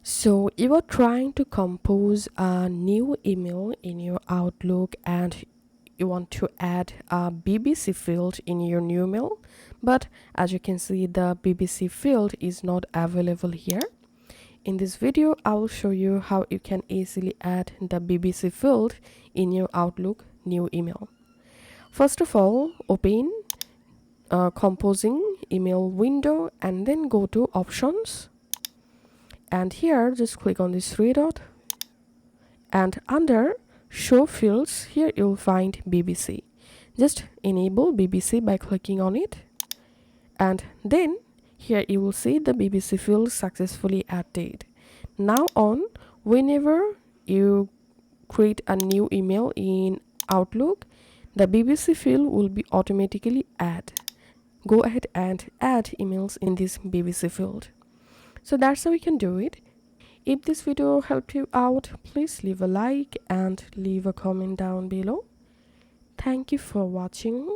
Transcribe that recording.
So you are trying to compose a new email in your Outlook and you want to add a BBC field in your new email, but as you can see the BBC field is not available here. In this video I will show you how you can easily add the BBC field in your Outlook new email. First of all, open composing email window and then go to options, and here just click on this three dot, and under show fields here you'll find BBC. Just enable BBC by clicking on it, and then here you will see the BBC field successfully added. Now on, whenever you create a new email in Outlook, the BBC field will be automatically added. Go ahead and add emails in this BBC field. So that's how we can do it. If this video helped you out, please leave a like and leave a comment down below. Thank you for watching.